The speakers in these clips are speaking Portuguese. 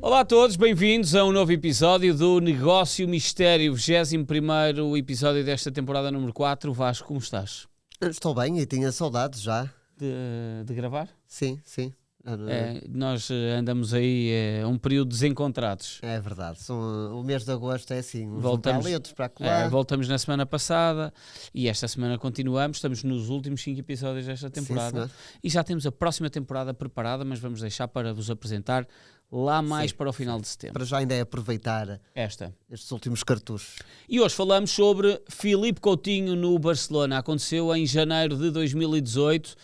Olá a todos, bem-vindos a um novo episódio do Negócio Mistério, 21º episódio desta temporada número 4. Vasco, como estás? Estou bem e tinha saudades já. De gravar? Sim. Nós andamos aí um período desencontrados. É verdade, o mês de agosto é assim, uns Voltamos, vão para ali, outros para lá. Voltamos na semana passada e esta semana continuamos, estamos nos últimos 5 episódios desta temporada. Sim, e já temos a próxima temporada preparada, mas vamos deixar para vos apresentar lá mais para o final de setembro. Para já ainda é aproveitar estes últimos cartuchos. E hoje falamos sobre Philippe Coutinho no Barcelona. Aconteceu em janeiro de 2018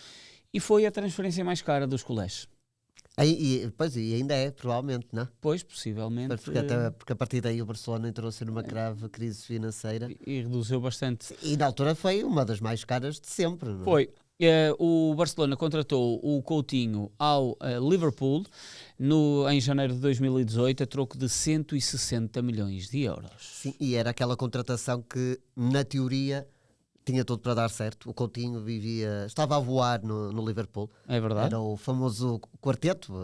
e foi a transferência mais cara dos culés. E ainda é, provavelmente, não? Pois, possivelmente. Porque a partir daí o Barcelona entrou-se numa grave crise financeira. E reduziu bastante. E na altura foi uma das mais caras de sempre, não é? Foi. O Barcelona contratou o Coutinho ao Liverpool em janeiro de 2018 a troco de 160 milhões de euros. Sim, e era aquela contratação que, na teoria, tinha tudo para dar certo. O Coutinho estava a voar no Liverpool. É verdade. Era o famoso quarteto,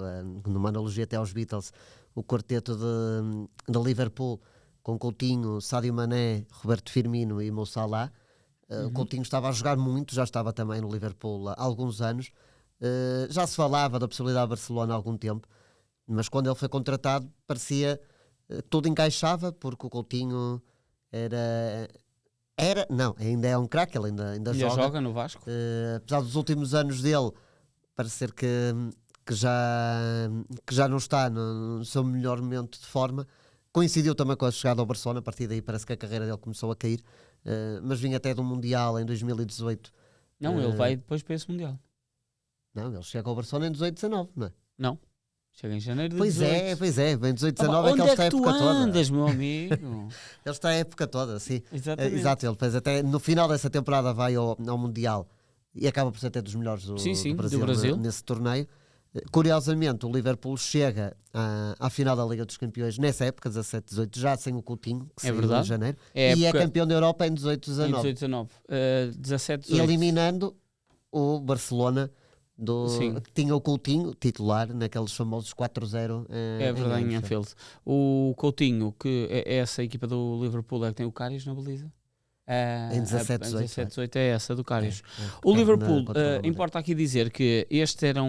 numa analogia até aos Beatles, o quarteto de Liverpool, com Coutinho, Sadio Mané, Roberto Firmino e Mo Salah. O Coutinho estava a jogar muito, já estava também no Liverpool há alguns anos. Já se falava da possibilidade de Barcelona há algum tempo, mas quando ele foi contratado parecia que tudo encaixava, porque o Coutinho ainda é um craque, ele ainda joga no Vasco. Apesar dos últimos anos dele parecer que já não está no seu melhor momento de forma. Coincidiu também com a chegada ao Barcelona, a partir daí parece que a carreira dele começou a cair, mas vinha até do Mundial em 2018. Não, ele vai depois para esse Mundial. Não, ele chega ao Barcelona em 18-19, não é? Não, chega em janeiro de Pois 18. é, vem 18-19 é que ele está a época toda. Onde é que tu andas, meu amigo? Ele está a época toda, sim. Exatamente. Exato, ele depois até no final dessa temporada vai ao Mundial e acaba por ser até dos melhores do Brasil. Nesse torneio. Curiosamente, o Liverpool chega à final da Liga dos Campeões nessa época, 17-18, já sem o Coutinho, que saiu em janeiro, e é campeão da Europa em 18-19. 17-18. Eliminando o Barcelona, que tinha o Coutinho titular naqueles famosos 4-0. É verdade, em Anfield. O Coutinho, que é essa equipa do Liverpool, é que tem o Karius na baliza. Em 17-18 é essa do Karius. O Liverpool, importa aqui dizer que este era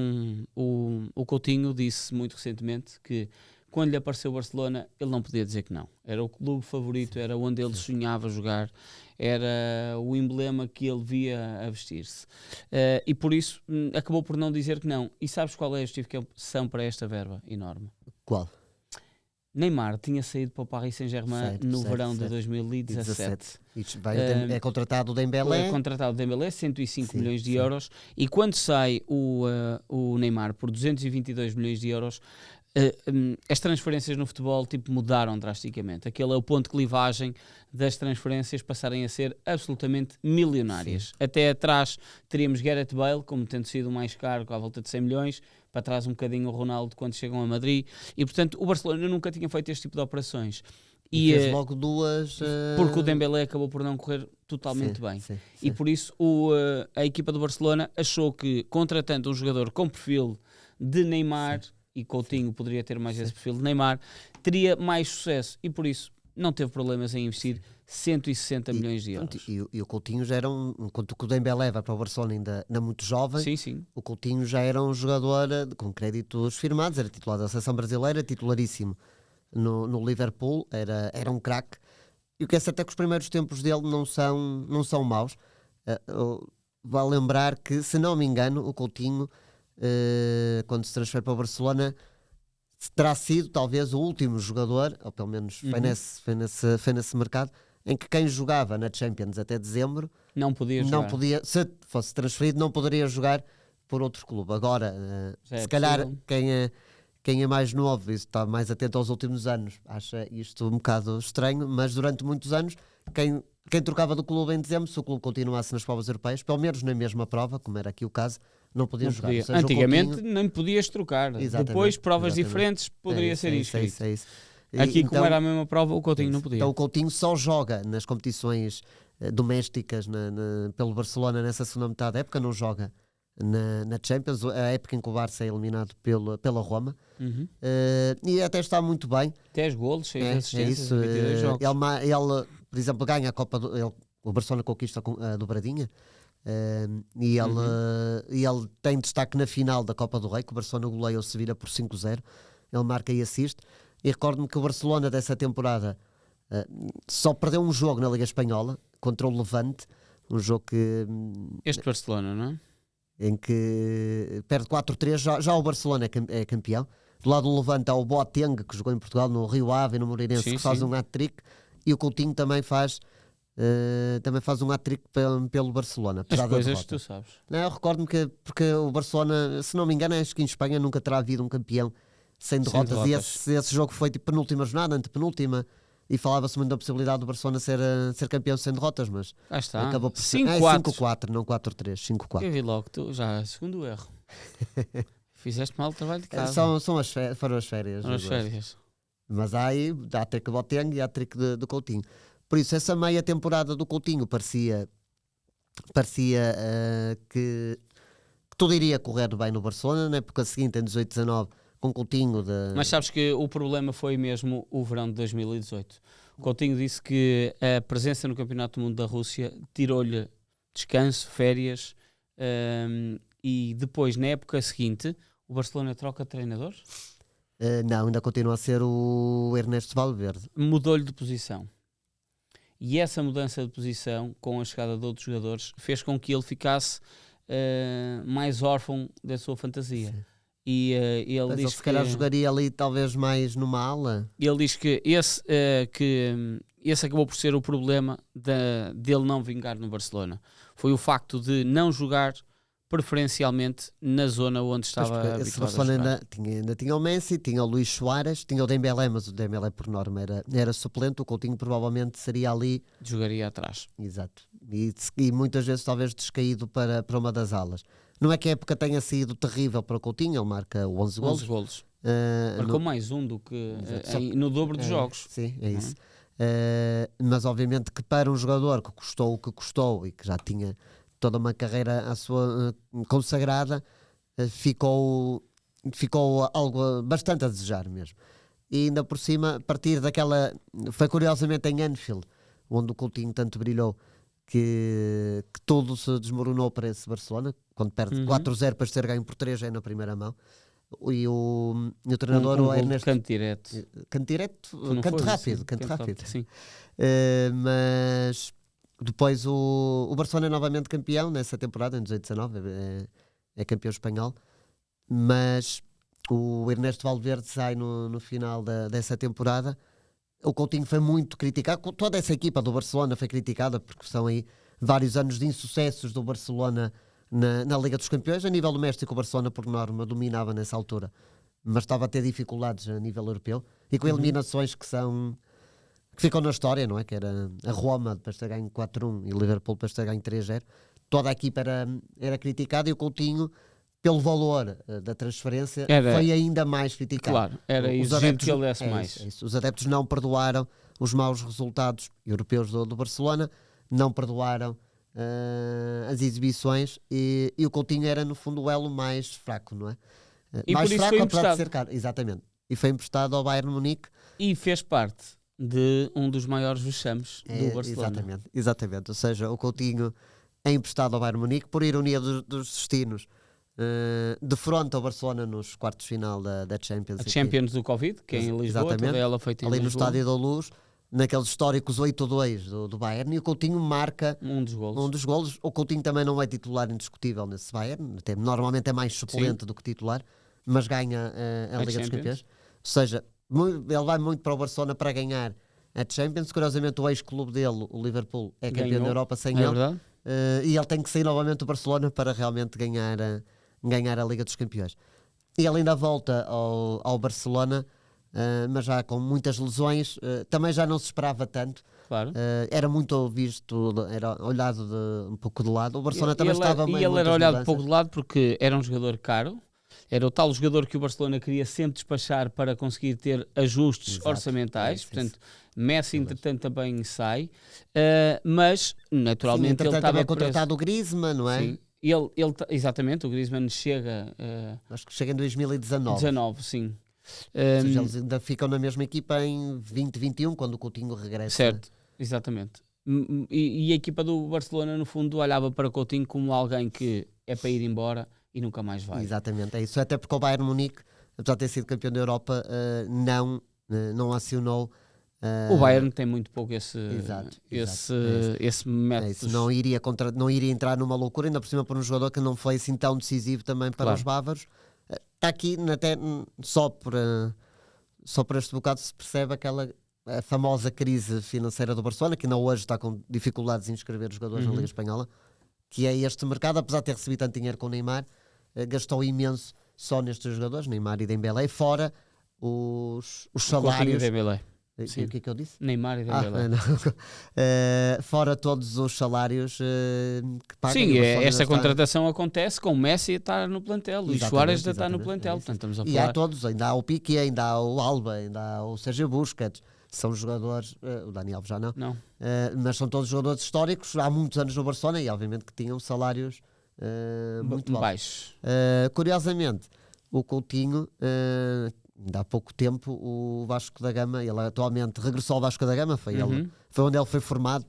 o Coutinho disse muito recentemente que quando lhe apareceu o Barcelona ele não podia dizer que não. Era o clube favorito, era onde ele sonhava jogar, era o emblema que ele via a vestir-se. E por isso acabou por não dizer que não. E sabes qual é a justificação para esta verba enorme? Qual? Neymar tinha saído para o Paris Saint-Germain no verão de 2017. É contratado o Dembélé. É contratado o Dembélé, 105 milhões de euros. E quando sai o Neymar por 222 milhões de euros, as transferências no futebol mudaram drasticamente. Aquele é o ponto de clivagem das transferências passarem a ser absolutamente milionárias. Sim. Até atrás teríamos Gareth Bale, como tendo sido o mais caro, à volta de 100 milhões, para trás um bocadinho o Ronaldo quando chegam a Madrid, e portanto o Barcelona nunca tinha feito este tipo de operações. E fez logo duas... Porque o Dembélé acabou por não correr totalmente bem. Sim. E por isso a equipa do Barcelona achou que, contratando um jogador com perfil de Neymar, e Coutinho poderia ter mais esse perfil de Neymar, teria mais sucesso, e por isso não teve problemas em investir 160 milhões de euros. E o Coutinho já era enquanto que o Dembélé vai para o Barcelona ainda muito jovem, sim. O Coutinho já era um jogador com créditos firmados, era titular da seleção brasileira, titularíssimo no Liverpool, era um craque. E o que é certo é que os primeiros tempos dele não são maus. Vale lembrar que, se não me engano, o Coutinho, quando se transfere para o Barcelona, terá sido talvez o último jogador, ou pelo menos foi nesse mercado, em que quem jogava na Champions até dezembro não podia, se fosse transferido, não poderia jogar por outro clube. Agora, se calhar quem é mais novo e está mais atento aos últimos anos acha isto um bocado estranho, mas durante muitos anos quem trocava do clube em dezembro, se o clube continuasse nas provas europeias, pelo menos na mesma prova, como era aqui o caso, não podia jogar. Seja, antigamente nem podias trocar. Depois, provas diferentes, poderia ser inscrito. É isso. Aqui, então, como era a mesma prova, o Coutinho não podia. Então o Coutinho só joga nas competições domésticas pelo Barcelona nessa segunda metade da época, não joga na Champions, a época em que o Barça é eliminado pela Roma. Uhum. E até está muito bem. 10 golos, 6 É assistências, isso. 22 jogos. Ele, por exemplo, ganha a Copa o Barcelona conquista a dobradinha. E ele tem destaque na final da Copa do Rei, que o Barcelona goleia o Sevilha por 5-0. Ele marca e assiste. E recordo-me que o Barcelona dessa temporada só perdeu um jogo na Liga Espanhola contra o Levante, um jogo que Este Barcelona, não é? em que perde 4-3, já o Barcelona é campeão. Do lado do Levante há o Boateng, que jogou em Portugal no Rio Ave e no Moreirense, que faz um hat-trick, e o Coutinho também faz um hat-trick pelo Barcelona. As coisas que tu sabes. Não, eu recordo-me porque o Barcelona, se não me engano, acho que em Espanha nunca terá havido um campeão sem derrotas. E esse jogo foi tipo penúltima jornada, antepenúltima, e falava-se muito da possibilidade do Barcelona ser campeão sem derrotas, mas acabou por ser 5-4, não 4-3, 5-4. Eu vi logo, tu já, segundo erro. Fizeste mal o trabalho de casa. Foram as férias. Foram as férias. Mas há aí a trick do Boateng e a trick do Coutinho. Por isso, essa meia temporada do Coutinho parecia que tudo iria correr bem no Barcelona, na época seguinte, em 18-19, com Coutinho. Mas sabes que o problema foi mesmo o verão de 2018. O Coutinho disse que a presença no Campeonato do Mundo da Rússia tirou-lhe descanso, férias, e depois, na época seguinte, o Barcelona troca de treinador? Não, ainda continua a ser o Ernesto Valverde. Mudou-lhe de posição. E essa mudança de posição, com a chegada de outros jogadores, fez com que ele ficasse mais órfão da sua fantasia. Sim. E ele diz se que calhar jogaria ali talvez mais numa ala. Ele diz que esse acabou por ser o problema dele não vingar no Barcelona. Foi o facto de não jogar preferencialmente na zona onde estava habituado esse Barcelona ainda tinha o Messi, tinha o Luís Suárez, tinha o Dembélé, mas o Dembélé por norma era suplente. O Coutinho provavelmente seria ali, jogaria atrás. Exato, e muitas vezes talvez descaído para uma das alas. Não é que a época tenha sido terrível para o Coutinho, ele marca 11 golos. Marcou mais um do que no dobro de jogos. Sim, é isso. Mas obviamente que para um jogador que custou o que custou e que já tinha toda uma carreira à sua consagrada, ficou algo bastante a desejar mesmo. E ainda por cima, a partir daquela... Foi curiosamente em Anfield, onde o Coutinho tanto brilhou, que tudo se desmoronou para esse Barcelona, quando perde 4-0 para ter ganho por 3 na primeira mão. E o treinador, o Ernesto... Canto direto. Canto rápido. Sim. Mas... Depois o Barcelona é novamente campeão nessa temporada, em 18-19, é campeão espanhol, mas o Ernesto Valverde sai no final dessa temporada. O Coutinho foi muito criticado, toda essa equipa do Barcelona foi criticada, porque são aí vários anos de insucessos do Barcelona na Liga dos Campeões. A nível doméstico, o Barcelona, por norma, dominava nessa altura, mas estava a ter dificuldades a nível europeu, e com eliminações que ficam na história, não é? Que era a Roma depois de ter ganho 4-1 e o Liverpool depois de ter ganho 3-0. Toda a equipa era criticada, e o Coutinho, pelo valor da transferência, foi ainda mais criticado. Claro, era exigente que ele desse mais. Isso. Os adeptos não perdoaram os maus resultados europeus do Barcelona, não perdoaram as exibições, e o Coutinho era, no fundo, o elo mais fraco, não é? Mais fraco, apesar de ser caro. Exatamente. E foi emprestado ao Bayern Munique. E fez parte de um dos maiores vexames do Barcelona. Exatamente. Ou seja, o Coutinho é emprestado ao Bayern Munique, por ironia dos destinos, defronta o Barcelona nos quartos de final da Champions. A Champions do Covid, que é em Lisboa, toda ela feita em ali Lisboa. No Estádio da Luz, naqueles históricos 8-2 do Bayern, e o Coutinho marca um dos golos. O Coutinho também não é titular indiscutível nesse Bayern, normalmente é mais suplente do que titular, mas ganha a Liga dos Campeões. Ou seja, ele vai muito para o Barcelona para ganhar a Champions. Curiosamente, o ex-clube dele, o Liverpool, é campeão da Europa sem ele. Verdade. E ele tem que sair novamente do Barcelona para realmente ganhar a Liga dos Campeões. E ele ainda volta ao Barcelona, mas já com muitas lesões. Também já não se esperava tanto. Claro. Era muito visto, era olhado um pouco de lado. O Barcelona também estava meio. E ele era olhado um pouco de lado porque era um jogador caro. Era o tal jogador que o Barcelona queria sempre despachar para conseguir ter ajustes orçamentais. Portanto, Messi, entretanto, também sai. Mas, naturalmente, ele estava também contratado o Griezmann, não é? Sim. Exatamente, o Griezmann chega Acho que chega em 2019. 19, sim. Ou seja, eles ainda ficam na mesma equipa em 2021, quando o Coutinho regressa. Certo, exatamente. E a equipa do Barcelona, no fundo, olhava para Coutinho como alguém que é para ir embora e nunca mais vai. Exatamente, é isso. Até porque o Bayern Munique, apesar de ter sido campeão da Europa, não acionou. O Bayern tem muito pouco esse método. Isso. Não iria entrar numa loucura, ainda por cima por um jogador que não foi assim tão decisivo também para os bávaros. Está aqui, até só por este bocado se percebe a famosa crise financeira do Barcelona, que ainda hoje está com dificuldades em inscrever os jogadores na Liga Espanhola, que é este mercado, apesar de ter recebido tanto dinheiro com o Neymar, gastou imenso só nestes jogadores, Neymar e Dembélé, fora os salários. Sim. O que é que eu disse? Neymar e Dembélé. Fora todos os salários que pagam. Sim, esta contratação acontece com o Messi a estar no plantel, o Suárez a estar no plantel. Portanto, estamos a falar... E há todos, ainda há o Piqué, ainda há o Alba, ainda há o Sérgio Busquets. São jogadores, o Dani Alves já não. Mas são todos jogadores históricos, há muitos anos no Barcelona e obviamente que tinham salários muito baixos. Curiosamente, o Coutinho... ainda há pouco tempo o Vasco da Gama, ele atualmente regressou ao Vasco da Gama, foi onde ele foi formado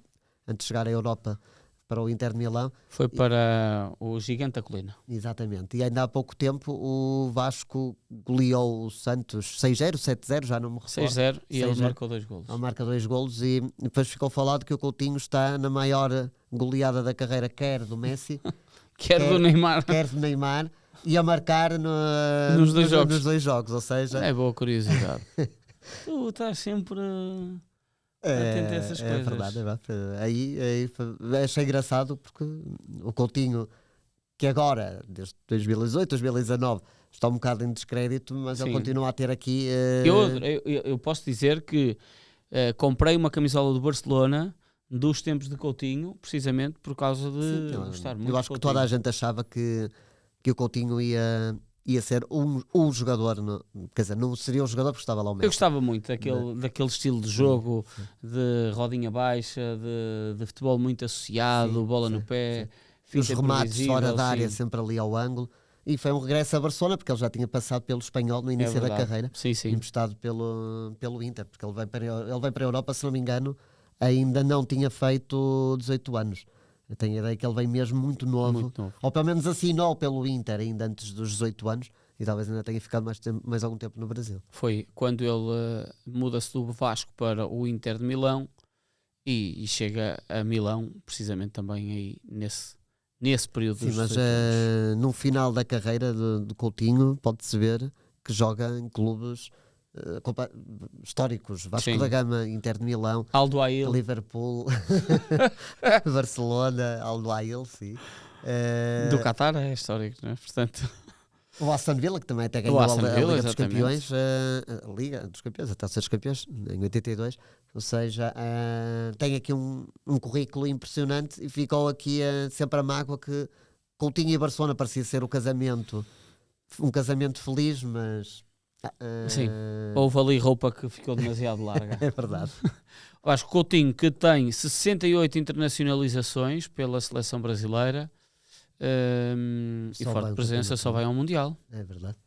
antes de chegar à Europa para o Inter de Milão. Foi para o Gigante da Colina. Exatamente, e ainda há pouco tempo o Vasco goleou o Santos 6-0, 7-0, já não me recordo. 6-0 e ele marcou 2 golos. Ele marca 2 golos e depois ficou falado que o Coutinho está na maior goleada da carreira, quer do Messi, quer do Neymar. Quer do Neymar. E a marcar nos dois jogos, ou seja... É boa curiosidade. Tu estás sempre atento a essas coisas. É verdade. Aí achei engraçado porque o Coutinho, que agora, desde 2018, 2019, está um bocado em descrédito, mas ele continua a ter aqui... Eu posso dizer que comprei uma camisola do Barcelona dos tempos de Coutinho, precisamente por causa de gostar muito. Eu acho que toda a gente achava que o Coutinho ia ser um jogador, quer dizer, não seria um jogador porque estava lá o Messi. Eu gostava muito daquele estilo de jogo, de rodinha baixa, de futebol muito associado, bola no pé, os remates fora da área sempre ali ao ângulo. E foi um regresso a Barcelona, porque ele já tinha passado pelo Espanhol no início da carreira, emprestado pelo Inter, porque ele vem para a Europa, se não me engano, ainda não tinha feito 18 anos. Eu tenho a ideia que ele vem mesmo muito novo. Ou pelo menos assinou pelo Inter ainda antes dos 18 anos e talvez ainda tenha ficado mais algum tempo no Brasil. Foi quando ele muda-se do Vasco para o Inter de Milão e chega a Milão precisamente também aí nesse período dos 18 anos. No final da carreira de Coutinho pode-se ver que joga em clubes históricos, Vasco da Gama, Inter de Milão, Aldo Ail, Liverpool, Barcelona, Aldo Ail, sim. Do Qatar é histórico, não é? Portanto, o Aston Villa, que também até ganhou a Liga dos Campeões, a Liga dos Campeões, a Taça dos Campeões, em 82, ou seja, tem aqui um currículo impressionante e ficou aqui sempre a mágoa que Coutinho e Barcelona parecia ser um casamento feliz, mas... Sim, houve ali roupa que ficou demasiado larga. É verdade. Acho que Coutinho, que tem 68 internacionalizações pela seleção brasileira e forte presença, só vai ao Mundial. É verdade.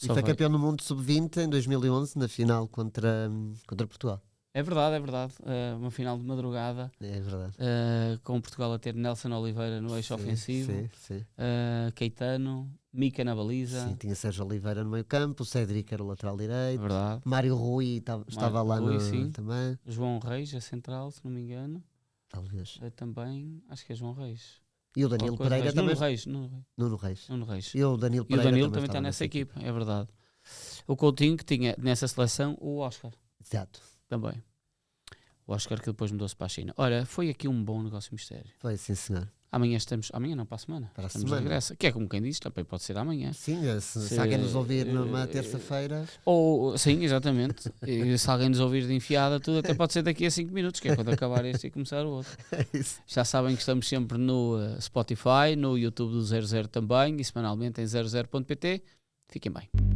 E foi campeão do mundo sub-20 em 2011 na final contra Portugal. É verdade. Uma final de madrugada. É verdade. Com Portugal a ter Nelson Oliveira no eixo ofensivo. Sim. Caetano, Mica na baliza. Sim, tinha Sérgio Oliveira no meio campo, o Cédric era o lateral direito. É verdade. Mário Rui estava lá também. João Reis, a central, se não me engano. Talvez. Também, acho que é João Reis. E o Danilo Pereira também. Nuno Reis. E o Danilo Pereira também está nessa equipa, é verdade. O Coutinho que tinha nessa seleção o Oscar. Exato. Também. O Oscar que depois mudou-se para a China. Olha, foi aqui um bom negócio mistério. Foi, sim senhor. Amanhã não, para a semana. Estamos de regresso. Que é como quem diz, também pode ser amanhã. Sim, se alguém nos ouvir numa terça-feira. Sim, exatamente. E se alguém nos ouvir de enfiada, tudo até pode ser daqui a 5 minutos, que é quando acabar este e começar o outro. Já sabem que estamos sempre no Spotify, no YouTube do 00 também e semanalmente em 00.pt. Fiquem bem.